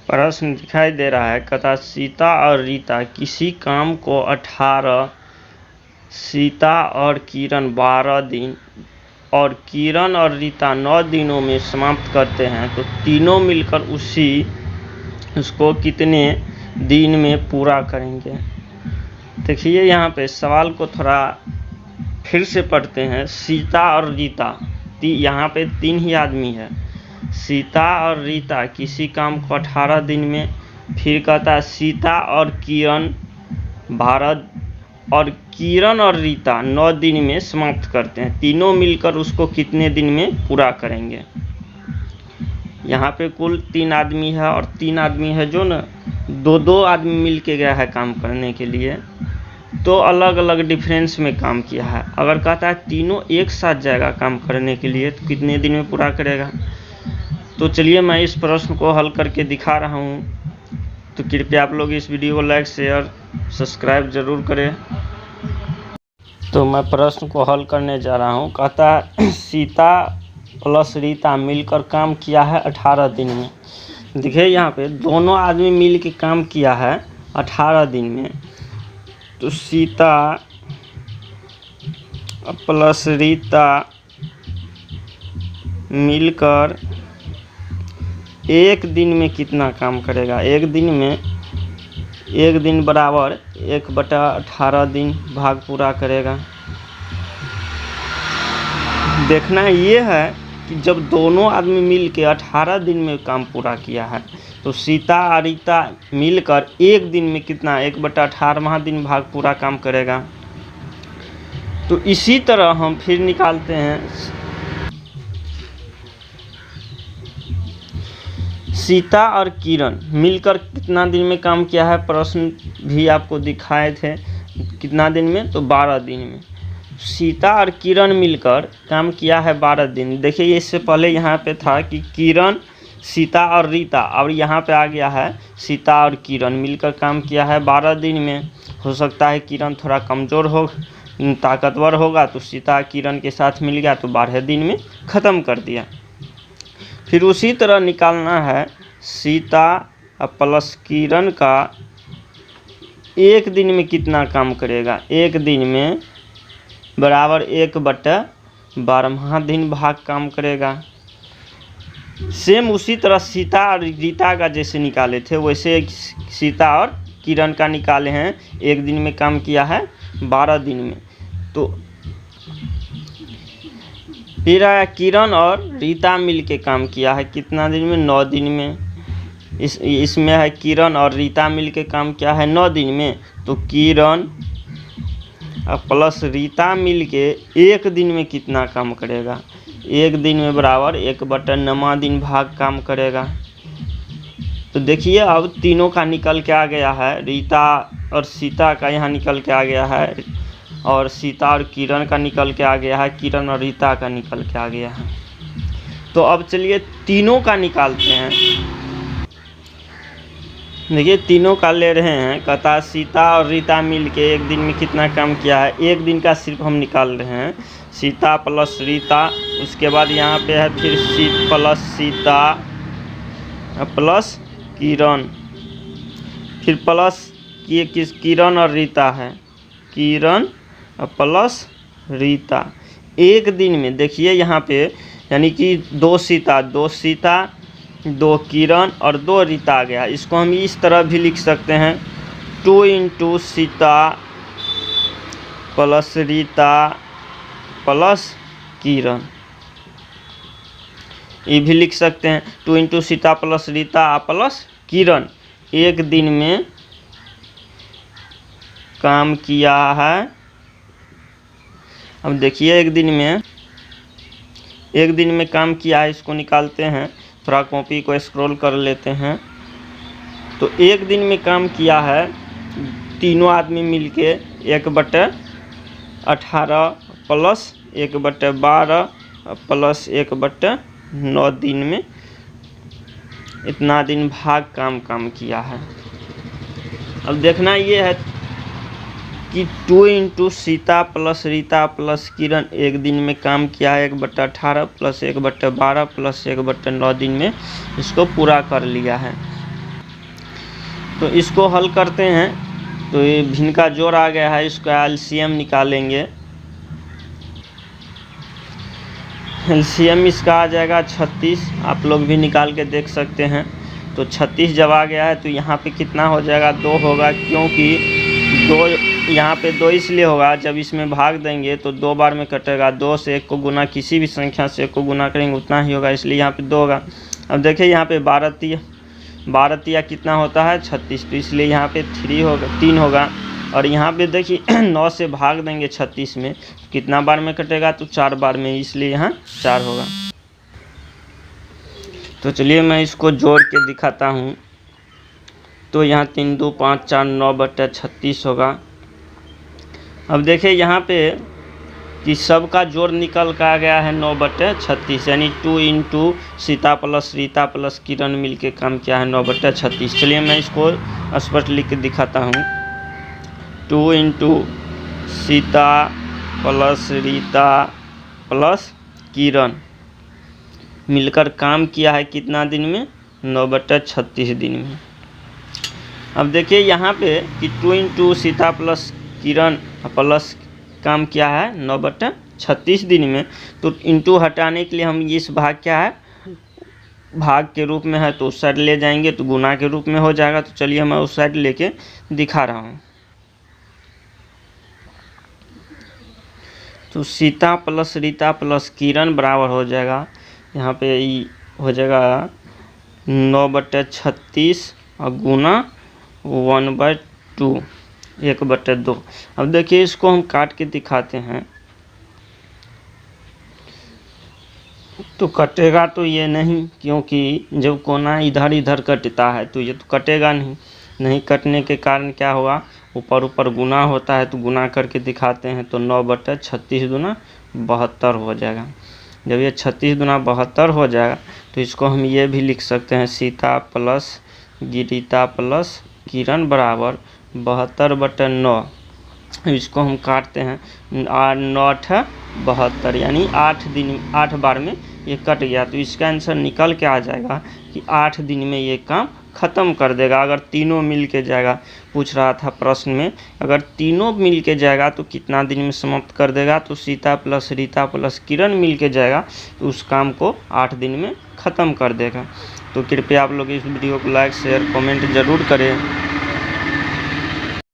प्रश्न दिखाई दे रहा है, कहता सीता और रीता किसी काम को 18, सीता और किरण 12 दिन और किरण और रीता 9 दिनों में समाप्त करते हैं, तो तीनों मिलकर उसको कितने दिन में पूरा करेंगे। देखिए यहाँ पे सवाल को थोड़ा फिर से पढ़ते हैं। सीता और रीता, यहाँ पे 3 ही आदमी है। सीता और रीता किसी काम को 18 दिन में, फिर कहता है सीता और किरण 12 और किरण और रीता 9 दिन में समाप्त करते हैं, तीनों मिलकर उसको कितने दिन में पूरा करेंगे। यहाँ पे कुल 3 आदमी है और 3 आदमी है जो न दो आदमी मिल के गया है काम करने के लिए, तो अलग अलग डिफरेंस में काम किया है। अगर कहता है तीनों एक साथ जाएगा काम करने के लिए तो कितने दिन में पूरा करेगा। तो चलिए मैं इस प्रश्न को हल करके दिखा रहा हूँ, तो कृपया आप लोग इस वीडियो को लाइक शेयर सब्सक्राइब ज़रूर करें। तो मैं प्रश्न को हल करने जा रहा हूँ। कहता है सीता प्लस रीता मिलकर काम किया है 18 दिन में। देखिए यहाँ पे दोनों आदमी मिल के काम किया है 18 दिन में, तो सीता प्लस रीता मिलकर एक दिन में कितना काम करेगा। एक दिन बराबर 1/18 दिन भाग पूरा करेगा। देखना ये है कि जब दोनों आदमी मिल के 18 दिन में काम पूरा किया है, तो सीता और रीता मिलकर एक दिन में कितना 1/18वां दिन भाग पूरा काम करेगा। तो इसी तरह हम फिर निकालते हैं। सीता और किरण मिलकर कितना दिन में काम किया है, प्रश्न भी आपको दिखाए थे कितना दिन में, तो 12 दिन में। सीता और किरण मिलकर काम किया है 12 दिन। देखिए इससे पहले यहाँ पे था कि किरण सीता और रीता, और यहाँ पे आ गया है सीता और किरण मिलकर काम किया है 12 दिन में। हो सकता है किरण थोड़ा कमज़ोर हो, ताकतवर होगा, तो सीता किरण के साथ मिल गया तो 12 दिन में ख़त्म कर दिया। फिर उसी तरह निकालना है सीता प्लस किरण का एक दिन में कितना काम करेगा। एक दिन में बराबर 1/12वां दिन भाग काम करेगा। सेम उसी तरह सीता और रीता का जैसे निकाले थे वैसे सीता और किरण का निकाले हैं। एक दिन में काम किया है 12 दिन में। तो फिर आया किरण और रीता मिल के काम किया है कितना दिन में, 9 दिन में। इसमें है किरण और रीता मिल के काम किया है 9 दिन में, तो किरण प्लस रीता मिल के एक दिन में कितना काम करेगा। एक दिन में बराबर 1/9वां दिन भाग काम करेगा। तो देखिए अब तीनों का निकल के आ गया है। रीता और सीता का यहाँ निकल के आ गया है, और सीता और किरण का निकल के आ गया है, किरण और रीता का निकल के आ गया है। तो अब चलिए तीनों का निकालते हैं। देखिए तीनों का ले रहे हैं। कहता सीता और रीता मिल के एक दिन में कितना काम किया है। एक दिन का सिर्फ हम निकाल रहे हैं, सीता प्लस रीता। उसके बाद यहाँ पे है फिर सीता प्लस किरण, फिर प्लस किरण और रीता है, किरण प्लस रीता। एक दिन में देखिए यहाँ पे यानी कि 2 सीता 2 किरण और 2 रीता आ गया। इसको हम इस तरह भी लिख सकते हैं, 2 × सीता प्लस रीता प्लस किरण। ये भी लिख सकते हैं 2 × सीता प्लस रीता प्लस किरण एक दिन में काम किया है। अब देखिए एक दिन में काम किया है, इसको निकालते हैं। थोड़ा कॉपी को स्क्रॉल कर लेते हैं। तो एक दिन में काम किया है तीनों आदमी मिलके 1/18 प्लस 1/12 प्लस 1/9 दिन में इतना दिन भाग काम किया है। अब देखना ये है कि 2 × सीता प्लस रीता प्लस किरण एक दिन में काम किया है 1/18 प्लस 1/12 प्लस 1/9 दिन में इसको पूरा कर लिया है। तो इसको हल करते हैं। तो ये भिन्न का जोड़ आ गया है, इसका एलसीएम निकालेंगे। एलसीएम इसका आ जाएगा 36, आप लोग भी निकाल के देख सकते हैं। तो 36 जब आ गया है तो यहाँ पे कितना हो जाएगा, 2 होगा, क्योंकि 2 यहाँ पे 2 इसलिए होगा, जब इसमें भाग देंगे तो 2 बार में कटेगा। 2 से 1 को गुना, किसी भी संख्या से 1 को गुना करेंगे उतना ही होगा, इसलिए यहाँ पे 2 होगा। अब देखिए यहाँ पे 12 तिया कितना होता है, 36, तो इसलिए यहाँ पे 3 होगा। और यहाँ पे देखिए 9 से भाग देंगे 36 में, कितना बार में कटेगा, तो 4 बार में, इसलिए यहाँ 4 होगा। तो चलिए मैं इसको जोड़ के दिखाता हूँ। तो यहाँ 3 2 5 4 9/36 होगा। अब देखिए यहाँ पे कि सबका जोड़ निकल का आ गया है 9/36, यानी 2 into Sita plus Rita plus Kiran मिलके काम किया है 9/36। चलिए मैं इसको स्पष्ट लिख के दिखाता हूँ। 2 into Sita plus Rita plus Kiran मिलकर काम किया है कितना दिन में, 9/36 दिन में। अब देखिए यहाँ पे कि 2 इंटू सीता प्लस किरण प्लस काम किया है 9/36 दिन में। तो इंटू हटाने के लिए हम इस भाग क्या है, भाग के रूप में है, तो उस साइड ले जाएंगे तो गुना के रूप में हो जाएगा। तो चलिए मैं उस साइड लेके दिखा रहा हूँ। तो सीता प्लस रीता प्लस किरण बराबर हो जाएगा, यहाँ पे हो जाएगा 9/36 और गुना 1/2, 1/2। अब देखिए इसको हम काट के दिखाते हैं। तो कटेगा तो ये नहीं, क्योंकि जब कोना इधर इधर कटता है तो ये तो कटेगा नहीं कटने के कारण क्या होगा, ऊपर ऊपर गुना होता है, तो गुना करके दिखाते हैं। तो 9/36 दूना 72 हो जाएगा। जब ये 36 दूना 72 हो जाएगा तो इसको हम ये भी लिख सकते हैं, सीता प्लस रीता प्लस किरण बराबर 72/9। इसको हम काटते हैं, 9 72, यानी 8 बार में ये कट गया। तो इसका आंसर निकल के आ जाएगा कि 8 दिन में ये काम ख़त्म कर देगा। अगर तीनों मिल के जाएगा, पूछ रहा था प्रश्न में, अगर तीनों मिल के जाएगा तो कितना दिन में समाप्त कर देगा। तो सीता प्लस रीता प्लस किरण मिल के जाएगा तो उस काम को 8 दिन में ख़त्म कर देगा। तो कृपया आप लोग इस वीडियो को लाइक शेयर कमेंट ज़रूर करें।